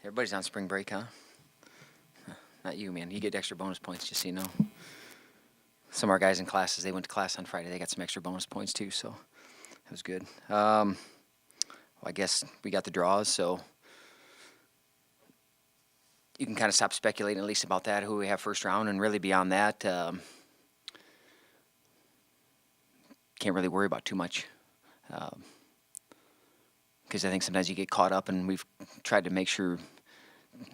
Everybody's on spring break, huh? Not you, man. You get extra bonus points, just so you know. Some of our guys in classes, they went to class on Friday. They got some extra bonus points, too, so that was good. Well, I guess we got the draws, so you can kind of stop speculating at least about that, who we have first round, and really beyond that, can't really worry about too much. Because I think sometimes you get caught up, and we've tried to make sure,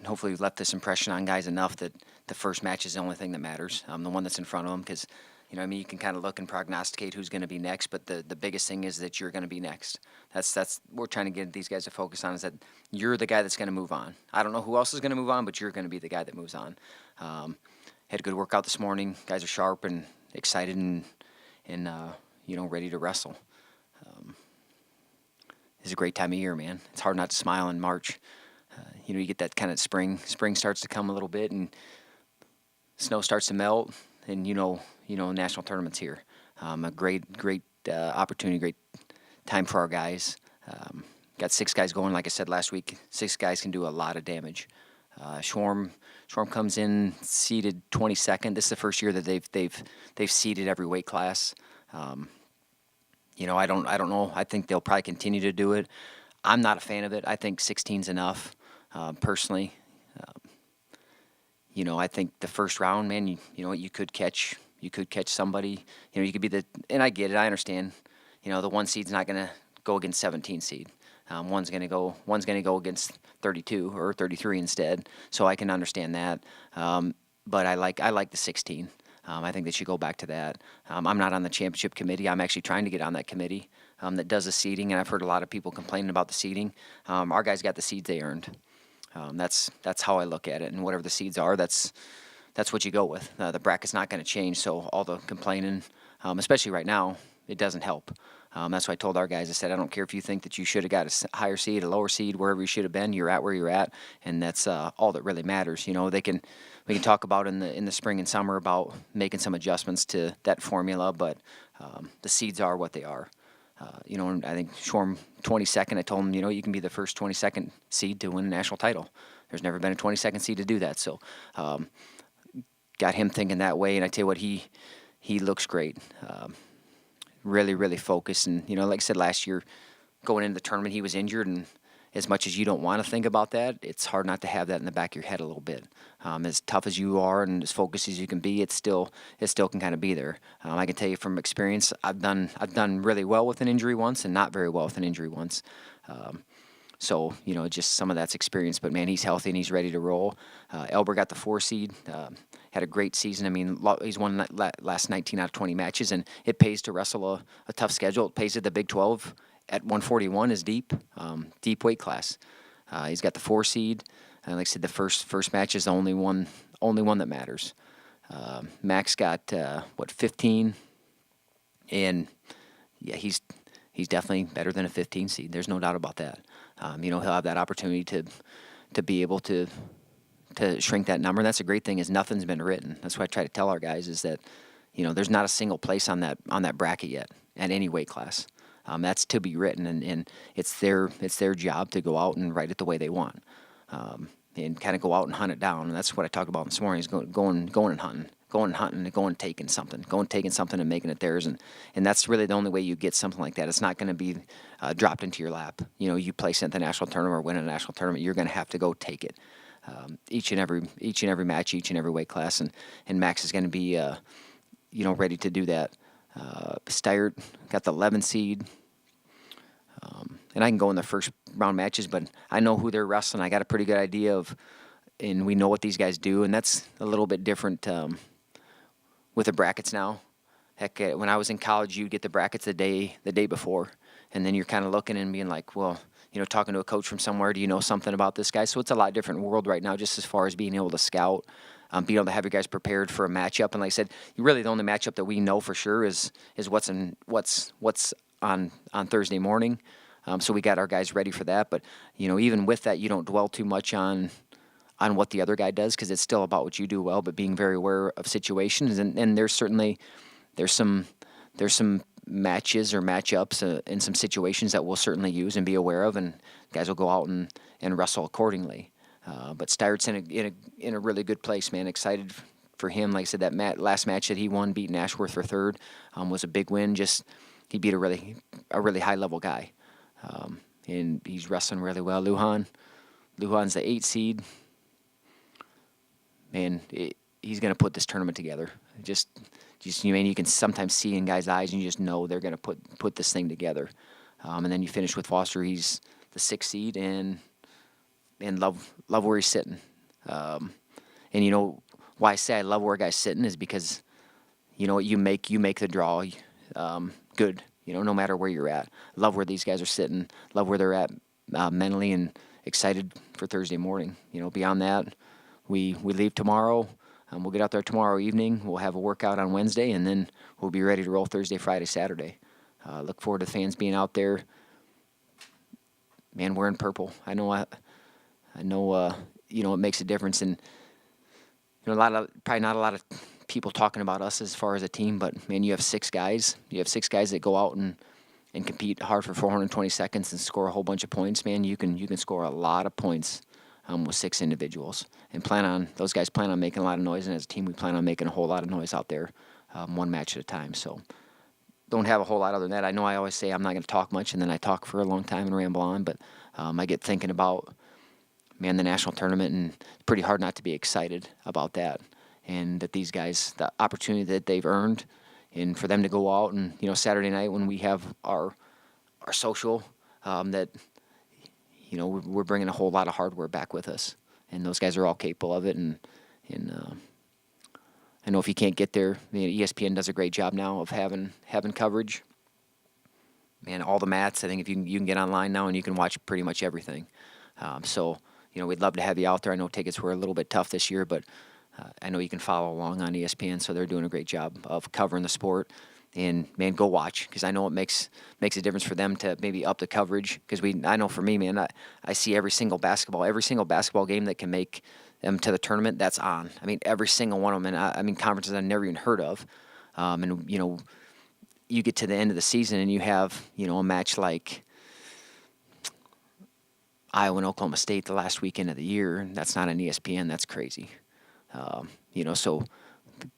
hopefully we've left this impression on guys enough that the first match is the only thing that matters, the one that's in front of them, because, you can kind of look and prognosticate who's going to be next, but the biggest thing is that you're going to be next. That's what we're trying to get these guys to focus on, is that you're the guy that's going to move on. I don't know who else is going to move on, but you're going to be the guy that moves on. Had a good workout this morning. Guys are sharp and excited and ready to wrestle. It's a great time of year, man. It's hard not to smile in March. You get that kind of spring. Spring starts to come a little bit, and snow starts to melt, and national tournament's here. A great opportunity, great time for our guys. Got 6 guys going, like I said last week. 6 guys can do a lot of damage. Schwarm comes in seeded 22nd. This is the first year that they've seeded every weight class. I don't know. I think they'll probably continue to do it. I'm not a fan of it. I think 16's enough, personally. I think the first round, man, you could catch somebody. You could be and I get it. I understand. The 1 seed's not going to go against 17 seed. One's going to go against 32 or 33 instead. So I can understand that. But I like the 16. I think they should go back to that. I'm not on the championship committee. I'm actually trying to get on that committee that does the seeding, and I've heard a lot of people complaining about the seeding. Our guys got the seeds they earned. That's how I look at it, and whatever the seeds are, that's what you go with. The bracket's not going to change, so all the complaining, especially right now, it doesn't help. That's why I told our guys, I said, I don't care if you think that you should have got a higher seed, a lower seed, wherever you should have been, you're at where you're at, and that's all that really matters. We can talk about in the spring and summer about making some adjustments to that formula, but the seeds are what they are. And I think Schwarm 22nd, I told him, you can be the first 22nd seed to win a national title. There's never been a 22nd seed to do that, so got him thinking that way, and I tell you what, he looks great. Really, really focused. And, like I said, last year, going into the tournament, he was injured. And as much as you don't want to think about that, it's hard not to have that in the back of your head a little bit. As tough as you are and as focused as you can be, it still can kind of be there. I can tell you from experience, I've done really well with an injury once and not very well with an injury once. So, just some of that's experience. But, man, he's healthy and he's ready to roll. Elber got the 4 seed. Had a great season. I mean, he's won last 19 out of 20 matches, and it pays to wrestle a tough schedule. It pays at the Big 12 at 141 is deep weight class. He's got the 4 seed. And like I said, the first match is the only one that matters. Max got, 15? And, yeah, he's definitely better than a 15 seed. There's no doubt about that. He'll have that opportunity to be able to shrink that number. And that's a great thing, is nothing's been written. That's what I try to tell our guys, is that, there's not a single place on that bracket yet at any weight class. That's to be written, and it's their job to go out and write it the way they want, and kind of go out and hunt it down. And that's what I talked about this morning, is going and hunting. Going and taking something and making it theirs, and that's really the only way you get something like that. It's not going to be dropped into your lap. You place at the national tournament or win a national tournament, you're going to have to go take it. Each and every match, each and every weight class, and Max is going to be ready to do that. Steyert got the 11 seed, and I can go in the first round matches, but I know who they're wrestling. I got a pretty good idea of, and we know what these guys do, and that's a little bit different with the brackets now. Heck, when I was in college, you'd get the brackets the day before, and then you're kind of looking and being like, well, talking to a coach from somewhere, do you know something about this guy? So it's a lot different world right now, just as far as being able to scout, being able to have your guys prepared for a matchup. And like I said, really the only matchup that we know for sure is what's on Thursday morning. So we got our guys ready for that. But even with that, you don't dwell too much on what the other guy does, because it's still about what you do well, but being very aware of situations. And there's some matches or matchups in some situations that we'll certainly use and be aware of, and guys will go out and wrestle accordingly. But Steyert's in a really good place, man. Excited for him. Like I said, that last match that he won, beating Ashworth for third, was a big win. Just he beat a really high level guy, and he's wrestling really well. Lujan's the 8 seed. Man, he's gonna put this tournament together. Just you can sometimes see in guys' eyes, and you just know they're gonna put this thing together. And then you finish with Foster. He's the 6th seed, and love where he's sitting. And you know why I say I love where a guy's sitting is because you know what, you make the draw good. You know, no matter where you're at. Love where these guys are sitting. Love where they're at mentally, and excited for Thursday morning. You know, beyond that, we leave tomorrow. We'll get out there tomorrow evening. We'll have a workout on Wednesday, and then we'll be ready to roll Thursday, Friday, Saturday. Look forward to the fans being out there. Man, we're in purple. I know. You know, it makes a difference, and you know, probably not a lot of people talking about us as far as a team, but man, you have 6 guys. You have 6 guys that go out and compete hard for 420 seconds and score a whole bunch of points. Man, you can score a lot of points with 6 individuals, and those guys plan on making a lot of noise. And as a team, we plan on making a whole lot of noise out there, one match at a time. So don't have a whole lot other than that. I know I always say I'm not going to talk much, and then I talk for a long time and ramble on, but I get thinking about, man, the national tournament, and it's pretty hard not to be excited about that. And that these guys, the opportunity that they've earned, and for them to go out and, you know, Saturday night when we have our social, that, you know, we're bringing a whole lot of hardware back with us. And those guys are all capable of it. And I know if you can't get there, ESPN does a great job now of having coverage. Man, all the mats, I think if you can get online now and you can watch pretty much everything. So, you know, we'd love to have you out there. I know tickets were a little bit tough this year, but I know you can follow along on ESPN, so they're doing a great job of covering the sport. And, man, go watch, because I know it makes a difference for them to maybe up the coverage. Because I know for me, man, I see every single basketball game that can make them to the tournament, that's on. I mean, every single one of them. And I mean, conferences I've never even heard of. And, you know, you get to the end of the season and you have, you know, a match like Iowa and Oklahoma State the last weekend of the year, and that's not on ESPN. That's crazy. You know, so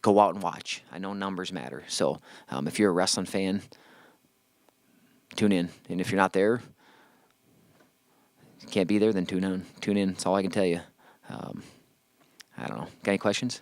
go out and watch. I know numbers matter. So if you're a wrestling fan, tune in. And if you're not there, can't be there, then tune in. Tune in. That's all I can tell you. I don't know. Got any questions?